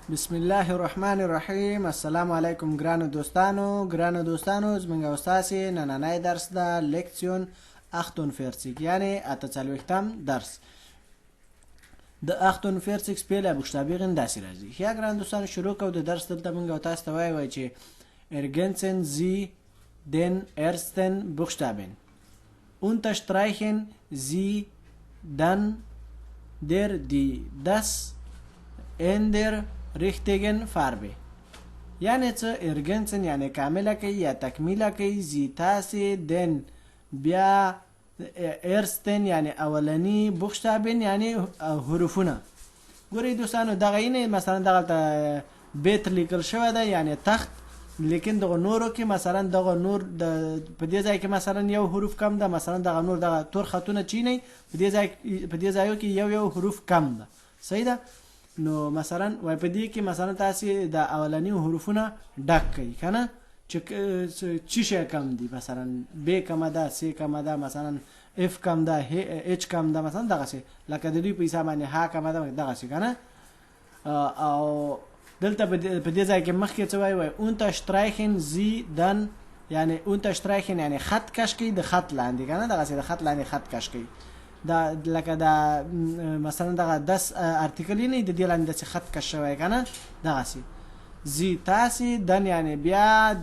بسم الله الرحمن الرحیم. السلام علیکم ګرانو دوستانو زمونږ استاد نننی درس ده لیکسیون 48 یعنی 48م درس. د 48 سپیله بوشتابیغن داسې راځي. یا ګران دوستانو شروع کوو د درس. دلته مونږ تاسو ته وایو چې ergänzen Sie den ersten Buchstaben. Unterstreichen Sie dann das in der richtigen Farbe. یعنی څه ergänzen یعنی کامله کوي یا تکمیله کوي. زی تاسې دن بیا ersten یعنی اولنی بوخشتابن یعنی حروفونه. ګورئ دوستانو دغه اینه مثلا دغه بیت لیکل شوی ده یعنی تخت، لیکن دغه نورو کې مثلا دغه نور په دې ځای کې مثلا یو حروف کم ده، مثلا دغه نور دغه تور خطونه چینی په دې ځایو کې یو حروف کم ده. صحیح ده؟ نو مثلا وای په دې کې مثلا تاسو د اولنی حروفونه ډک کړئ کنه چې شي کم دي، مثلا ب کم ده، س کم ده، مثلا اف کم ده، اچ کم ده، مثلا دغه څه لکه د دې په حساب باندې ها کم ده دغه څه کنه. او دلته په دې ځای کې مخکې څه وای unterstreichen Sie dann یعنی unterstreichen یعنی خط کش کړئ د خط لاندې کنه دغه څه د خط لاندې خط کش کړئ. دا لکه دا مثلا دغه 10 ارتیکل نه د دې لاندې څه خط کش شوی کنه دغه څه زی تاسې دن یعنی بیا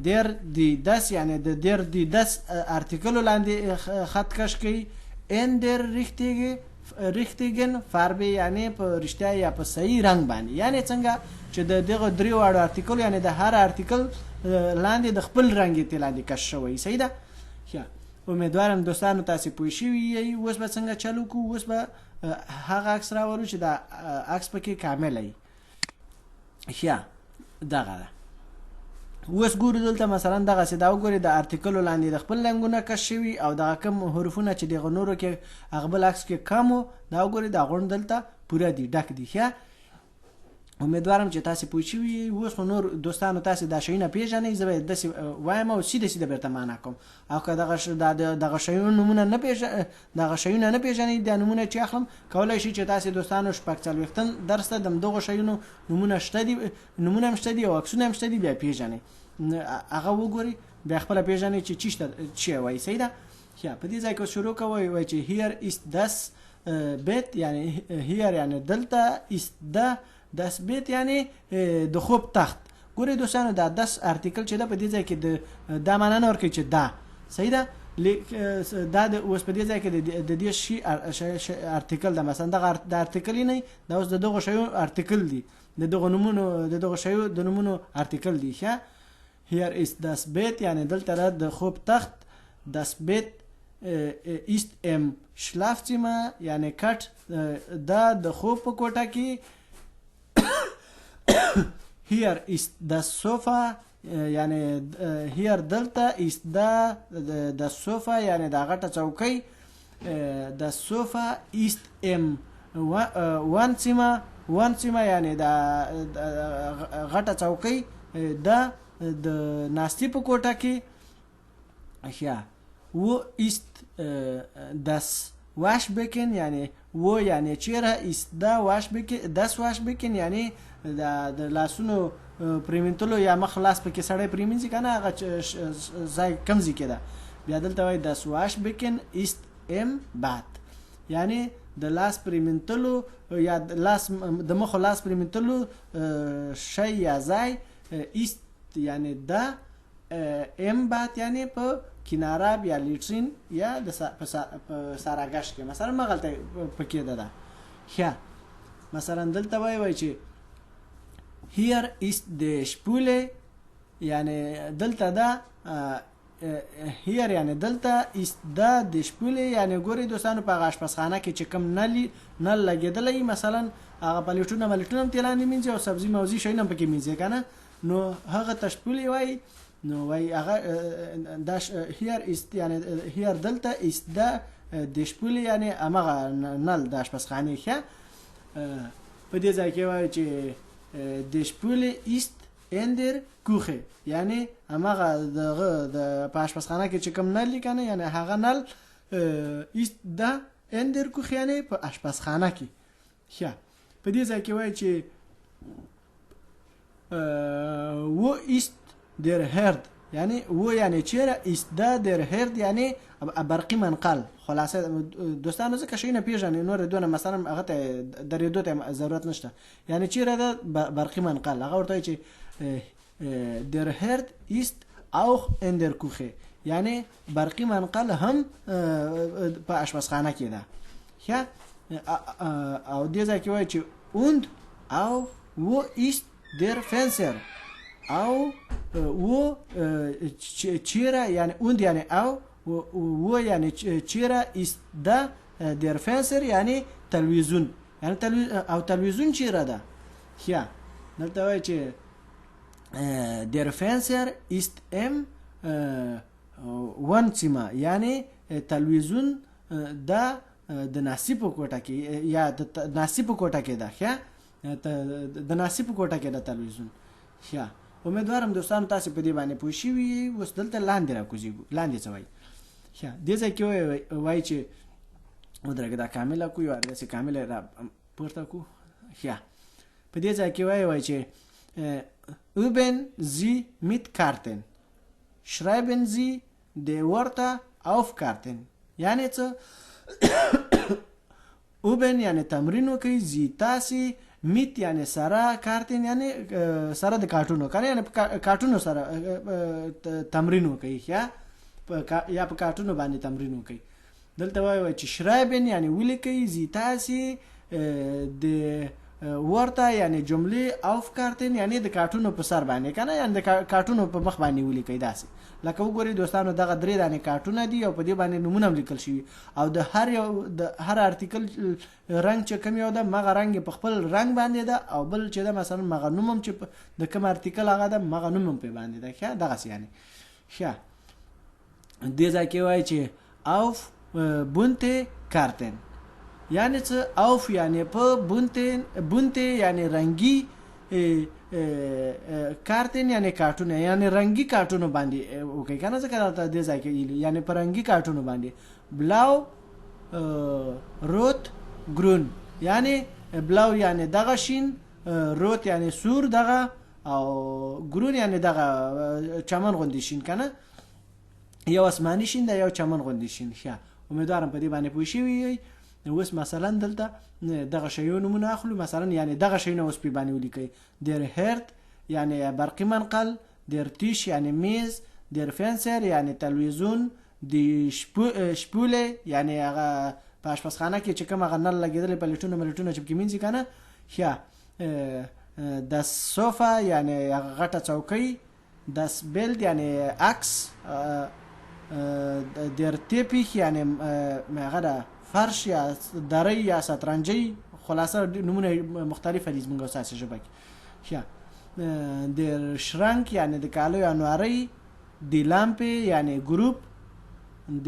در دی دس یعنی د در دی دس ارتیکل لاندې خط کش کړئ. ان در richtigen Farbe یعنی په رښتیا یا په صحیح رنگ باندې. یعنی څنګه چې د دغه درې واړو ارتیکل یعنی د هر ارتیکل لاندې د خپل رنگ ته لاندې کش شوی. صحیح ده؟ امیدوارم دوستانو تاسو پوه شوي یئ. اوس به څنګه چلو کوو؟ اوس به هغه عکس راوړو چې دا عکس پکې کامل وي. دغه ده. اوس ګورو دلته مثلا دغه څه دا وګورئ د ارتیکل لاندې د خپل رنګونه کش شوي او دغه کم حروفونه چې دغه نورو کې هغه بل عکس کې کم و دا وګورئ دا غوڼ دلته پوره دي ډک دي. امیدوارم چې تاسو پوه شوي. اوس نور دوستانو تاسو دا شیونه پیژنئ. زه به داسې وایم او سیده بیرته معنا کوم. او که دغه شیونه نومونه نه پیژنئ د نومونه چې اخلم کولای شي چې تاسو دوستانو شپږ څلوېښتم درس ته دغه شیونو نومونه شته دي او عکسونه هم شته دي بیا پیژنئ. هغه وګورئ بیا خپله پیژنئ چې چی وایي. صحیح ده؟ په دې ځای کې شروع کوئ وایي چې hier ist das Bett یعنی hier یعنی دلته ist das Bett یعنی د خوب تخت. ګورئ دوستانو دا 10 ارتیکل چې ده په دې ځای کې دا معنا نه ورکوي چې دا. صحیح ده؟ دا اوس په دې ځای کې د دې شي ارتیکل ده، مثلا دغه د ارتیکل نه دا اوس د دغه شیو ارتیکل دي، د دغه نومونو ارتیکل دي. hier ist das Bett یعنی دلته د خوب تخت. das Bett ist im Schlafzimmer یعنی کټ دا د خوب په کوټه کې. hier ist das Sofa یعنی hier دلته ist das Sofa یعنی دا غټه چوکۍ. das Sofa ist im Wohnzimmer یعنی دا غټه چوکۍ دا د ناستې په کوټه کې. wo ist das Waschbecken یعنی و یعنی چیرې است دا das Waschbecken یعنی د لاسونو پریمنتلو یا مخ لاس پکې سړی پریمنځي کنه هغه ځای کم ځای کې ده. بیا دلته وایي das Waschbecken ist im Bad یعنی د لاس پریمنتلو یا د مخ لاس پریمنتلو شی یا ځای است یعنی دا im Bad یعنی په کناره یا لیټرین یا د ساراګش کې مثلا مغلطه پکې ده. مثلا دلته وایي چې hier ist die Spüle یعنی دلته دا here یعنی دلته ist دا د شپولې یعنی ګوري دوستانو په آشپزخانه کې چې کوم نل لګېدلی مثلا هغه پلیټونه تیلانی مینځي او سبزي موزي شي نه پکې مینځي کنه نو هغه تشپولې وای. نو وای هغه دا here ist یعنی here دلته ist دا د شپولې یعنی هغه نل د آشپزخانه کې. په دې ځای کې وای چې د شپولې ist in der Küche یعنی هغه د آشپزخانه کې چې کوم نل لیکنه یعنی هغه نل ist da in der Küche یعنی په آشپزخانه کې. ښه په دې ځای کې وایي چې wo ist der Herd یعنی و یعنی چیرې است دا در هرد یعنی برقی منقل. خلاصه دوستانو ځکه شي نه پیژنې نور دونه مثلا هغه ته درېدو ته ضرورت نشته. یعنی چیرې دا برقی منقل هغه ورته چې der Herd ist auch in der Küche یعنی برقی منقل هم په آشپزخانه کې ده. ښه او دې ځای کې وایي چې und au wo ist der Fenster او و چیرا یعنی und یعنی او و یعنی چیرا است دا در فنسر یعنی تلویزیون یعنی او تلویزیون چیرا ده. ښه دلته وایي چې der Fenster ist im Wohnzimmer یعنی تلویزیون دا د ناسی په کوټه کې یا د ناسی په کوټه کې ده. ښه د ناسی په کوټه کې ده تلویزیون. ښه امیدوارم دوستانو تاسو په دې باندې پوه شئ. اوس دلته لاندې راکوزیږو. لاندې څه وایي؟ ښه دې ځای کې وایي چې ودرېږه دا کامله کو یو داسې کامله را پورته کو. ښه په دې ځای کې وایي چې üben Sie mit Karten schreiben Sie die Wörter auf Karten یعنی څه üben یعنی تمرین وکړئ زی تاسې میت یعنی سره کارتین یعنی سره د کارټونو کنه یعنی کارټونو سره تمرین وکړي یا په کارټونو باندې تمرین وکړي. دلته وایي چې شرایبن یعنی ولیکئ زی تاسې د ورته یعنی جملې اوف کارتین یعنی د کارټونو په سر باندې کنه یعنی د کارټونو په مخ باندې ولیکئ. داسې لکه وګورئ دوستانو دغه درې دانې کارټونه دي او په دې باندې نومونه هم لیکل شوي او د هر ارتیکل رنګ چې کوم یو ده مغه رنګ په خپل رنګ باندې ده او بل چې ده مثلا مغه نوم هم چې د کوم ارتیکل هغه ده مغه نوم هم په باندې ده. ښه دغسې یعنی ښه دې ځای کې وایي چې auf bunte Karten یعنی څه auf یعنی په bunte یعنی رنګي کارتن یعنی کارټون یعنی رنگی کارټونو باندې وکي کنه ځکه دا د ځای کې یعنی پر رنگی کارټونو باندې بلاو روت ګرون یعنی بلاو یعنی دغه شین روت یعنی سور دغه او ګرون یعنی دغه چمن غوندي شین کنه یو اسماني شین دا یو چمن غوندي شین. ښه امیدوارم په دې باندې پوه شئ. اوس مثلا دلته دغه شیو نمونه اخلو مثلا یعنی دغه شی نه اوس په باندې ولیکئ در هرد یعنی برقی منقل در تیش یعنی میز در فنسر یعنی تلویزیون دی شپوله یعنی هغه په آشپزخانه کې چې کوم هغه نل لګېدلې پلیټونه چې پکې مینځي کنه. ښه د صوفا یعنی هغه غټه چوکۍ das Bild یعنی عکس در تیپیخ یعنی هغه فرش یا دره یا شطرنجی خلاصه نمونه مختلف دي زموږ اساسي ژبه کې. ښه در شرنک یعنی د کالو یا نواری دی لامپ یعنی ګروپ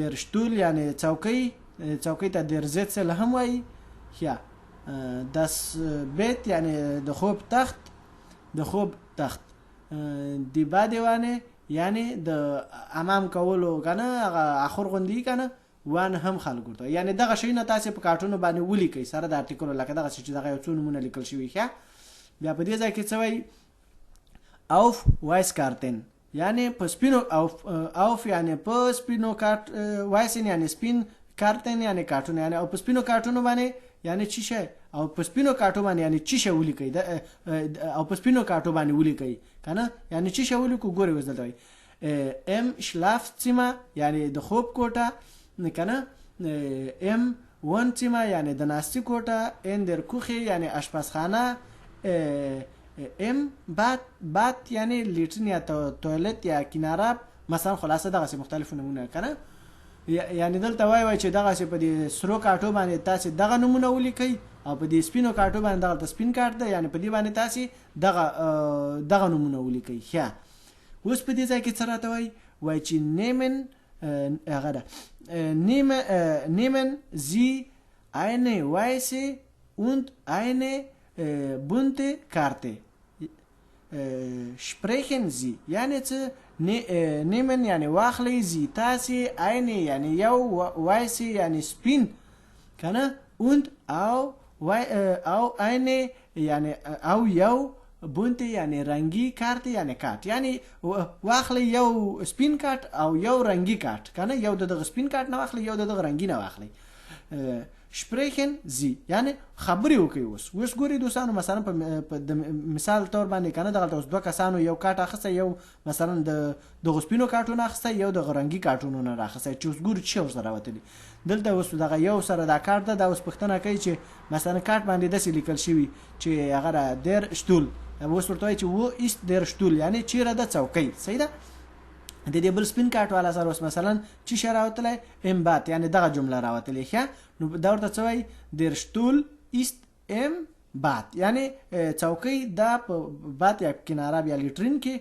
در شتول یعنی چوکۍ ته در زیت سره هم وایي. ښه das بیت یعنی د خوب تخت دی بادیوانه یعنی د امام کولو کنه هغه اخر غوندي کنه وان هم خلک ورته یعنی دغه شی نه تاسو په کارټونو باندې ولیکئ سره د ارتیکل لکه دغه چې دغه یو څو نمونه لیکل شوی. ښه بیا په دې ځای کې څه وایي auf weiß Karten یعنی په سپینو auf یعنی په سپینو کارت weiß یعنی سپین کارتن یعنی کارټون یعنی او په سپینو کارټونو باندې یعنی چی شي او په سپینو کارټو باندې یعنی چی شي ولیکئ او په سپینو کارټو باندې ولیکئ کنه یعنی چی شي ولیکو ګورئ وځل دی im Schlafzimmer یعنی د خوب کوټه کنه im Wohnzimmer یعنی د ناستي کوټه in der Küche یعنی آشپزخانه im bad یعنی لیټرین یا توالت یا کناره مثلا خلاصه دغه مختلف نمونه کنه. یعنی دلته وایي چې دغه په دې سرو کارټو باندې تاسو دغه نمونه ولیکئ او په دې سپینو کارټو باندې دغه سپین کارت ده یعنی په دې باندې تاسو دغه نمونه ولیکئ. ښه اوس په دې ځای کې څه راته وایي چې هغه ده nehmen Sie eine weiße und eine bunte Karte sprechen Sie یعنی څه nehmen یعنی واخلئ Sie تاسې eine یعنی یو weiße یعنی سپین کنه und او عین یعنی او یو بونت یعنی رنگی کارت یعنی کارت یعنی واخلي یو سپین کارت او یو رنگی کارت کنه یو دغه سپین کارت نه واخلي یو دغه رنگی نه واخلي sprechen sie یعنی خبرې وکي اوس ګوري دوستانو مثلا په مثال تور باندې کنه دغه اوس دوه کسانو یو کارت اخسته یو مثلا د غسپینو کارتونه اخسته یو د غرنګي کارتونو نه راخسته چې اوس ګوري چې اوس راوتلی دلته اوس دغه یو سره دا کارت ده اوس پښتنه کوي چې مثلا کارت باندې د لیکل شوی چې هغه در شتول اوس ورته چې و است در شتول یعنی چیرې د چوکۍ صحیح ده د دې بل سپین کارت والا سره اوس مثلا چې شراوتله ام بات یعنی دغه جمله راوتلی ښه نو دا ورته څه وایي در شتول است ام بات یعنی چوکۍ د بات یا کناره یا لیټرین کې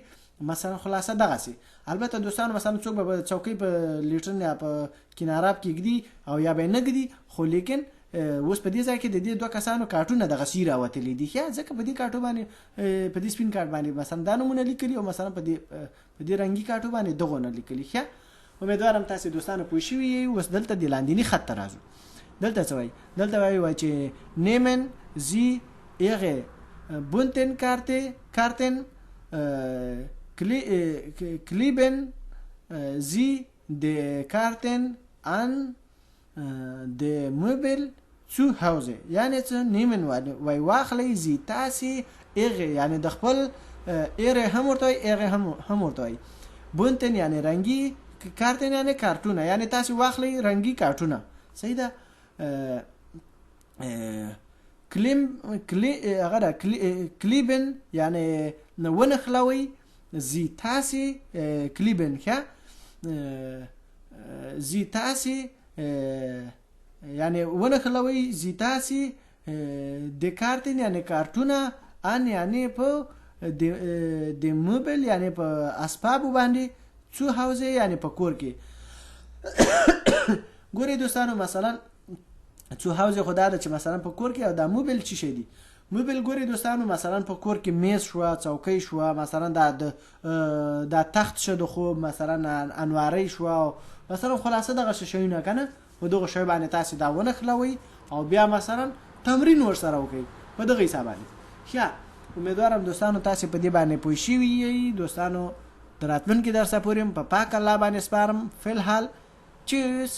مثلا خلاصه دغه سي البته دوستان مثلا څوک به چوکۍ په لیټرین یا په کناره کې ګدي او یا به نه ګدي خو لیکن اوس په دې ځای کې د دې دوه کسانو کارتونه دغه سي راوتلی دي ځکه په دې کارتو باندې په دې سپین کارت باندې مثلا دا نمونه لیکلي او مثلا په دې رنګي کارتو باندې دغه نه لیکلي امیدوارم تاسو دوستانو پوه شئ اوس دلته د لاندینی خط راځو دلته څه وایي دلته وایي چې nehmen Sie ihre bunten Karten kleben Sie die Karten an die Möbel zu Hause یعنی څه nehmen وای واخلئ زی تاسې ihre یعنی د خپل ihre هم ورته وایي ihre هم ورته وایي bunten یعنی رنګي کارتن یعنی کارتونه یعنی تاسې واخلئ رنګي کارتونه صحیح ده کلیبن یعنی ونخلوي زی تاسي کلیبن ښه زی تاسي یعنی ونخلوي زی تاسي د کارتن یعنی کارتونه ان یعنی په د موبل یعنی په اسباب باندې څو هاوزه یعنی په کور کې ګوري دوستانو مثلا څو هاوزه خدا ده چې مثلا په کور کې او دا موبل چی شي دي موبل ګوري دوستانو مثلا په کور کې میز شو چوکۍ شو مثلا دا تخت شو خو مثلا انواري شو مثلا خلاصه دغه شی نه کنه و دغه شی باندې تاسو دا ونه خلوي او بیا مثلا تمرین ورسره وکي په دغه حساب باندې ښه امیدوارم دوستانو تاسو په دې باندې پوه شئ وي دوستانو دراتمن کې درس پورم په پاک الله باندې سپارم فل حال چیس